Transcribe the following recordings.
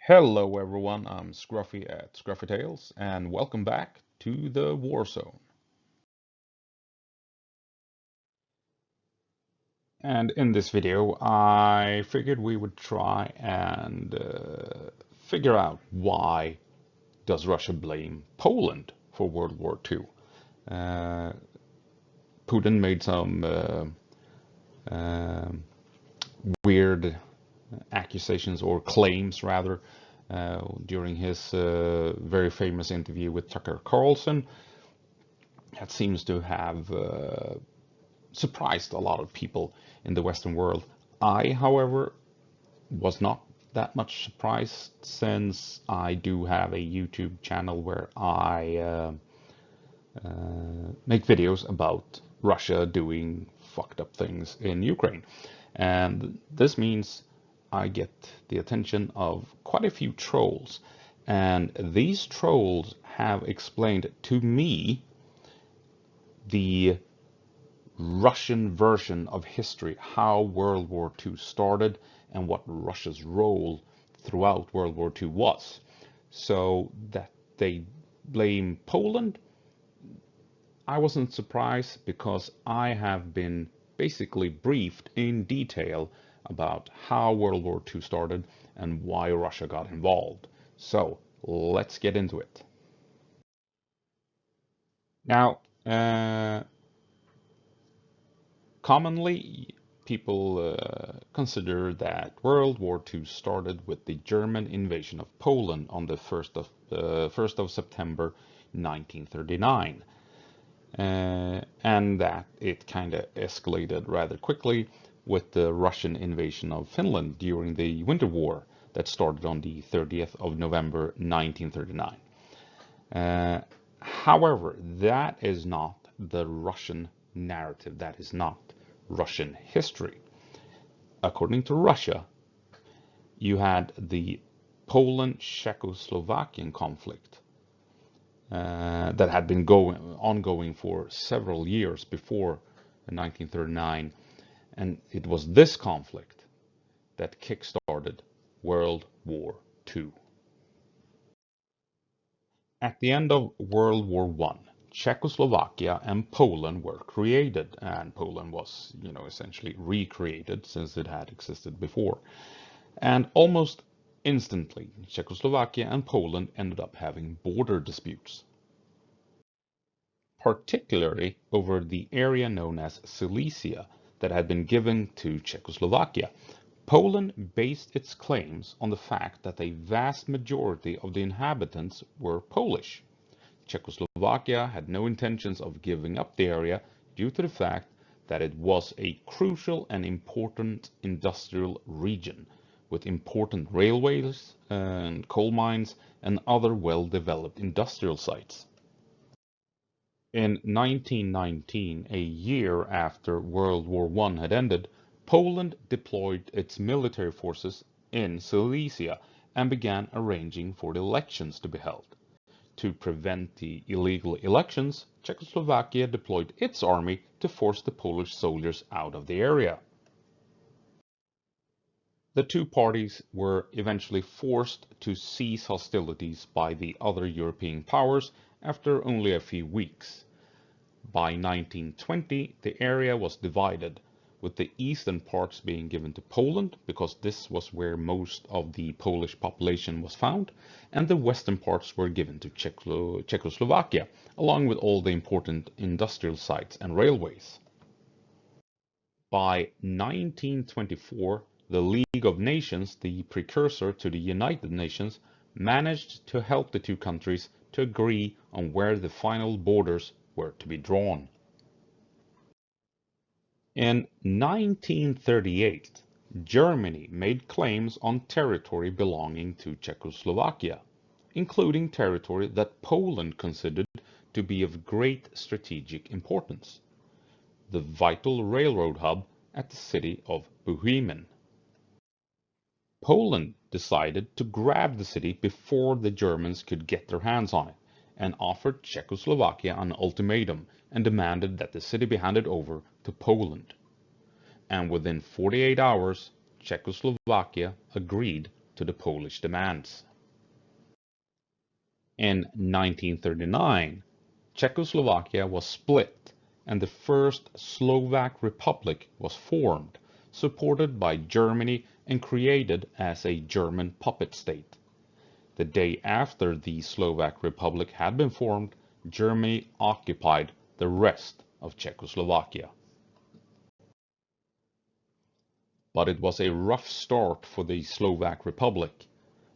Hello everyone, I'm Scruffy at Scruffy Tales, and welcome back to the War Zone. And in this video, I figured we would try and figure out why does Russia blame Poland for World War II. Uh, Putin made some um weird accusations or claims rather during his very famous interview with Tucker Carlson that seems to have surprised a lot of people in the Western world. I, however, was not that much surprised since I do have a YouTube channel where I make videos about Russia doing fucked up things in Ukraine. And this means I get the attention of quite a few trolls. And these trolls have explained to me the Russian version of history, how World War II started and what Russia's role throughout World War II was. So that they blame Poland, I wasn't surprised because I have been basically briefed in detail about how World War II started and why Russia got involved. So let's get into it. Now, commonly, people consider that World War II started with the German invasion of Poland on the 1st of September 1939, and that it kind of escalated rather quickly with the Russian invasion of Finland during the Winter War that started on the 30th of November 1939. However, that is not the Russian narrative. That is not Russian history. According to Russia, you had the Poland-Czechoslovakian conflict that had been ongoing for several years before 1939, and it was this conflict that kick-started World War II. At the end of World War I, Czechoslovakia and Poland were created, and Poland was, essentially recreated since it had existed before. And almost instantly, Czechoslovakia and Poland ended up having border disputes, particularly over the area known as Silesia that had been given to Czechoslovakia. Poland based its claims on the fact that a vast majority of the inhabitants were Polish. Czechoslovakia had no intentions of giving up the area due to the fact that it was a crucial and important industrial region with important railways and coal mines and other well-developed industrial sites. In 1919, a year after World War I had ended, Poland deployed its military forces in Silesia and began arranging for the elections to be held. To prevent the illegal elections, Czechoslovakia deployed its army to force the Polish soldiers out of the area. The two parties were eventually forced to cease hostilities by the other European powers after only a few weeks. By 1920, the area was divided, with the eastern parts being given to Poland, because this was where most of the Polish population was found, and the western parts were given to Czechoslovakia, along with all the important industrial sites and railways. By 1924, the League of Nations, the precursor to the United Nations, managed to help the two countries to agree on where the final borders were to be drawn. In 1938, Germany made claims on territory belonging to Czechoslovakia, including territory that Poland considered to be of great strategic importance, the vital railroad hub at the city of Bohemian. Poland decided to grab the city before the Germans could get their hands on it, and offered Czechoslovakia an ultimatum and demanded that the city be handed over to Poland. And within 48 hours, Czechoslovakia agreed to the Polish demands. In 1939, Czechoslovakia was split and the first Slovak Republic was formed, supported by Germany and created as a German puppet state. The day after the Slovak Republic had been formed, Germany occupied the rest of Czechoslovakia. But it was a rough start for the Slovak Republic.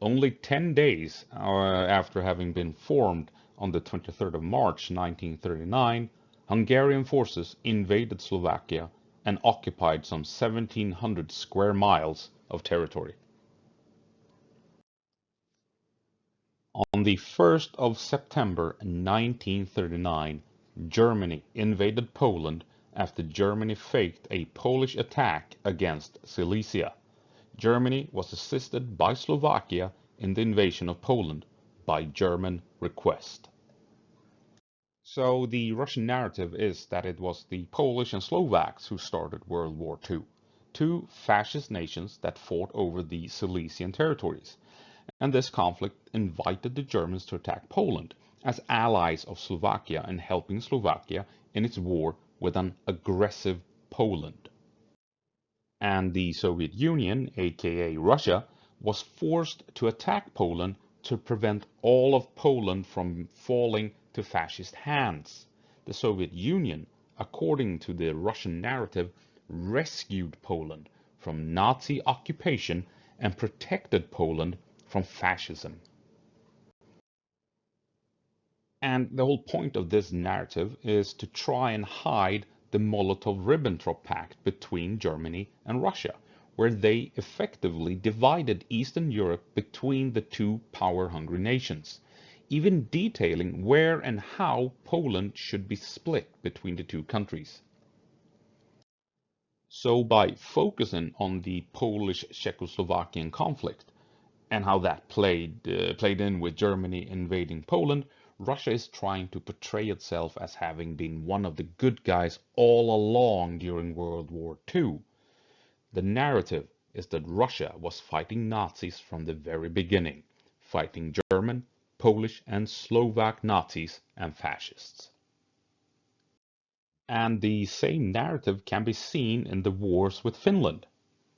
Only 10 days after having been formed on the 23rd of March 1939, Hungarian forces invaded Slovakia and occupied some 1,700 square miles of territory. On the 1st of September 1939, Germany invaded Poland after Germany faked a Polish attack against Silesia. Germany was assisted by Slovakia in the invasion of Poland by German request. So the Russian narrative is that it was the Polish and Slovaks who started World War II, two fascist nations that fought over the Silesian territories. And this conflict invited the Germans to attack Poland as allies of Slovakia and helping Slovakia in its war with an aggressive Poland. And the Soviet Union, aka Russia, was forced to attack Poland to prevent all of Poland from falling to fascist hands. The Soviet Union, according to the Russian narrative, rescued Poland from Nazi occupation and protected Poland from fascism. And the whole point of this narrative is to try and hide the Molotov-Ribbentrop Pact between Germany and Russia, where they effectively divided Eastern Europe between the two power-hungry nations, even detailing where and how Poland should be split between the two countries. So by focusing on the Polish-Czechoslovakian conflict, and how that played in with Germany invading Poland, Russia is trying to portray itself as having been one of the good guys all along during World War II. The narrative is that Russia was fighting Nazis from the very beginning, fighting German, Polish, and Slovak Nazis and fascists. And the same narrative can be seen in the wars with Finland.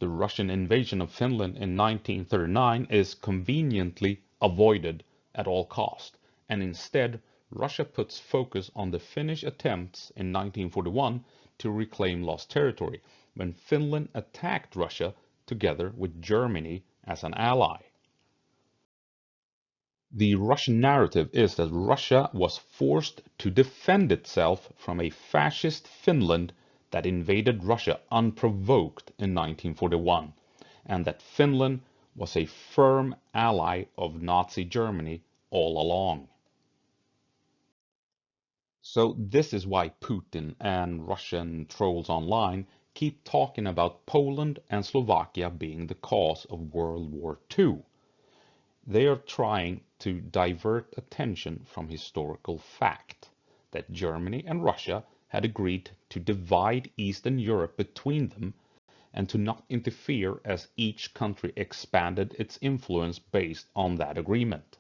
The Russian invasion of Finland in 1939 is conveniently avoided at all cost, and instead Russia puts focus on the Finnish attempts in 1941 to reclaim lost territory, when Finland attacked Russia together with Germany as an ally. The Russian narrative is that Russia was forced to defend itself from a fascist Finland that invaded Russia unprovoked in 1941, and that Finland was a firm ally of Nazi Germany all along. So this is why Putin and Russian trolls online keep talking about Poland and Slovakia being the cause of World War II. They are trying to divert attention from historical fact that Germany and Russia had agreed to divide Eastern Europe between them and to not interfere as each country expanded its influence based on that agreement.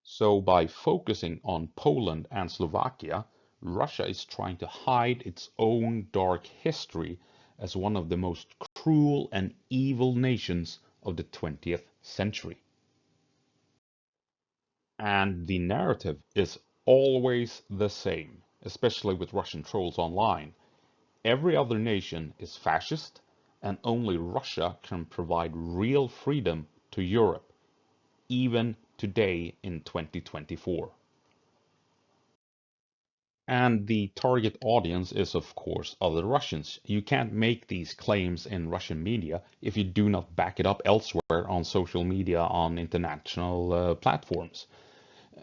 So by focusing on Poland and Slovakia, Russia is trying to hide its own dark history as one of the most cruel and evil nations of the 20th century. And the narrative is always the same, especially with Russian trolls online. Every other nation is fascist, and only Russia can provide real freedom to Europe, even today in 2024. And the target audience is, of course, other Russians. You can't make these claims in Russian media if you do not back it up elsewhere on social media, on international platforms.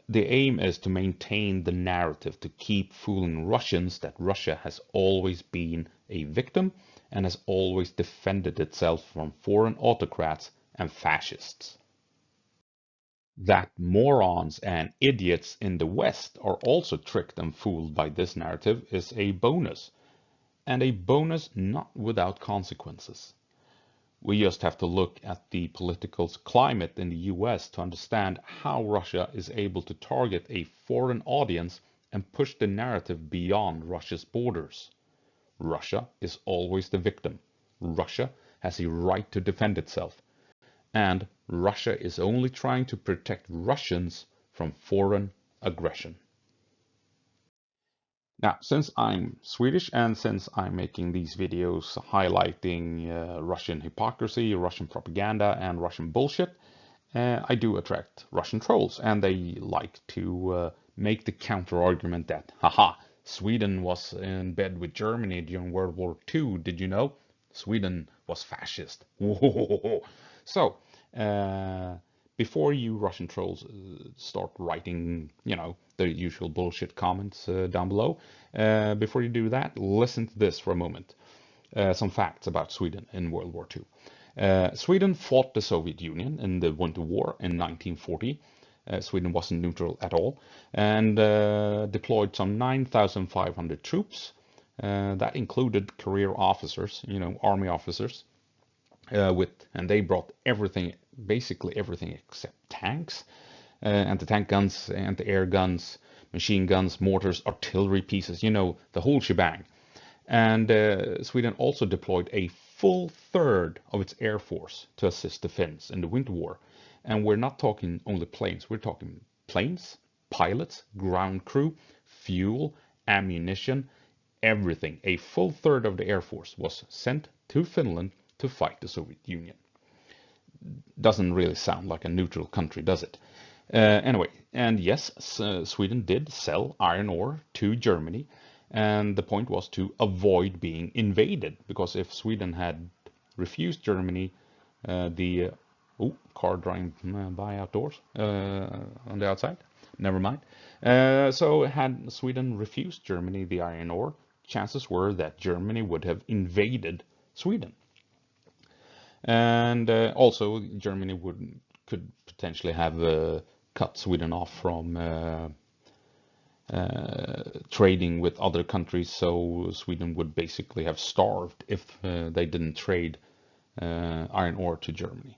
The aim is to maintain the narrative, to keep fooling Russians that Russia has always been a victim and has always defended itself from foreign autocrats and fascists. That morons and idiots in the West are also tricked and fooled by this narrative is a bonus, and a bonus not without consequences. We just have to look at the political climate in the US to understand how Russia is able to target a foreign audience and push the narrative beyond Russia's borders. Russia is always the victim. Russia has a right to defend itself. And Russia is only trying to protect Russians from foreign aggression. Now, since I'm Swedish and since I'm making these videos highlighting Russian hypocrisy, Russian propaganda, and Russian bullshit, I do attract Russian trolls, and they like to make the counter argument that, haha, Sweden was in bed with Germany during World War II. Did you know? Sweden was fascist. So, before you Russian trolls start writing, the usual bullshit comments down below, before you do that, listen to this for a moment. Some facts about Sweden in World War II. Sweden fought the Soviet Union in the Winter War in 1940. Sweden wasn't neutral at all, and deployed some 9,500 troops. That included career officers, army officers, and they brought everything, basically everything except tanks, anti-tank guns, anti-air guns, machine guns, mortars, artillery pieces, the whole shebang. And Sweden also deployed a full third of its air force to assist the Finns in the Winter War. And we're not talking only planes, we're talking planes, pilots, ground crew, fuel, ammunition, everything. A full third of the air force was sent to Finland to fight the Soviet Union. Doesn't really sound like a neutral country, does it? Anyway, and yes, Sweden did sell iron ore to Germany, and the point was to avoid being invaded, because if Sweden had refused Germany car driving by outdoors on the outside, never mind. So had Sweden refused Germany the iron ore, chances were that Germany would have invaded Sweden. And also Germany could potentially have cut Sweden off from trading with other countries, so Sweden would basically have starved if they didn't trade iron ore to Germany.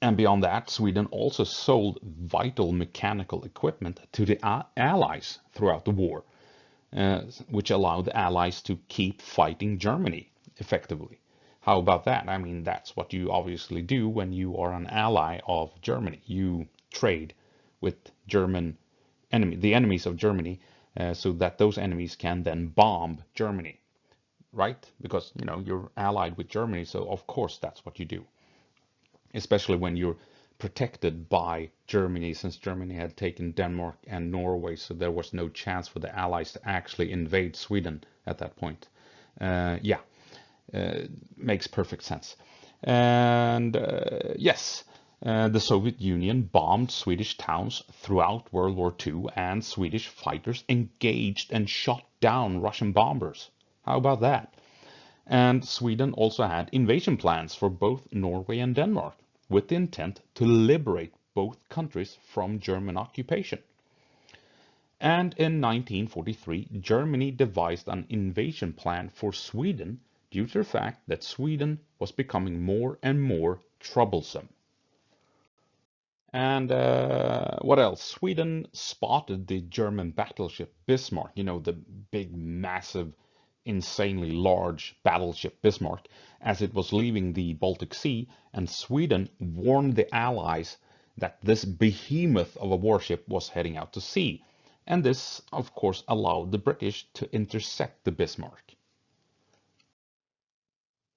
And beyond that, Sweden also sold vital mechanical equipment to the Allies throughout the war, which allowed the Allies to keep fighting Germany effectively. How about that? I mean, that's what you obviously do when you are an ally of Germany. You trade with the enemies of Germany, so that those enemies can then bomb Germany, right? Because, you're allied with Germany, so of course that's what you do. Especially when you're protected by Germany, since Germany had taken Denmark and Norway, so there was no chance for the Allies to actually invade Sweden at that point. Makes perfect sense. And yes, the Soviet Union bombed Swedish towns throughout World War II, and Swedish fighters engaged and shot down Russian bombers. How about that? And Sweden also had invasion plans for both Norway and Denmark, with the intent to liberate both countries from German occupation. And in 1943, Germany devised an invasion plan for Sweden due to the fact that Sweden was becoming more and more troublesome. And what else? Sweden spotted the German battleship Bismarck, the big, massive, insanely large battleship Bismarck, as it was leaving the Baltic Sea, and Sweden warned the Allies that this behemoth of a warship was heading out to sea. And this, of course, allowed the British to intercept the Bismarck.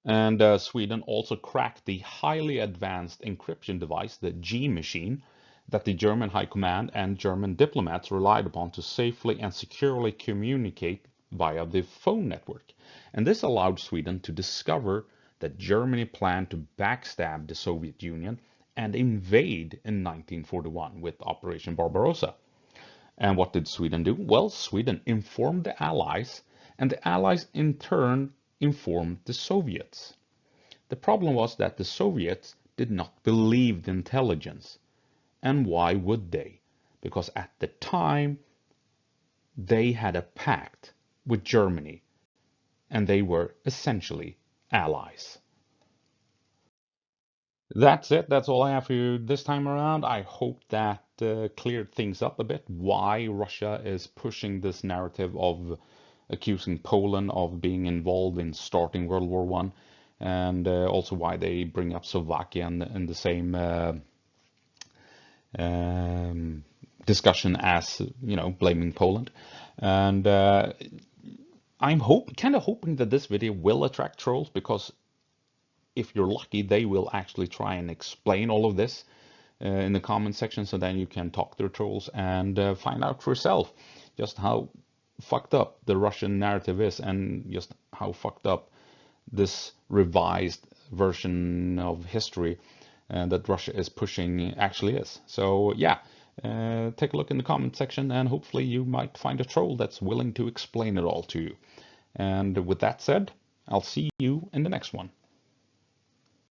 And Sweden also cracked the highly advanced encryption device, the G machine, that the German High Command and German diplomats relied upon to safely and securely communicate via the phone network. And this allowed Sweden to discover that Germany planned to backstab the Soviet Union and invade in 1941 with Operation Barbarossa. And what did Sweden do? Well, Sweden informed the Allies, and the Allies in turn informed the Soviets. The problem was that the Soviets did not believe the intelligence. And why would they? Because at the time, they had a pact with Germany, and they were essentially allies. That's it. That's all I have for you this time around. I hope that cleared things up a bit. Why Russia is pushing this narrative of accusing Poland of being involved in starting World War One, and also why they bring up Slovakia in the same um, discussion as blaming Poland. And I'm kind of hoping that this video will attract trolls, because if you're lucky, they will actually try and explain all of this in the comment section, so then you can talk to the trolls and find out for yourself just how fucked up the Russian narrative is, and just how fucked up this revised version of history that Russia is pushing actually is. So yeah, take a look in the comment section, and hopefully you might find a troll that's willing to explain it all to you. And with that said, I'll see you in the next one.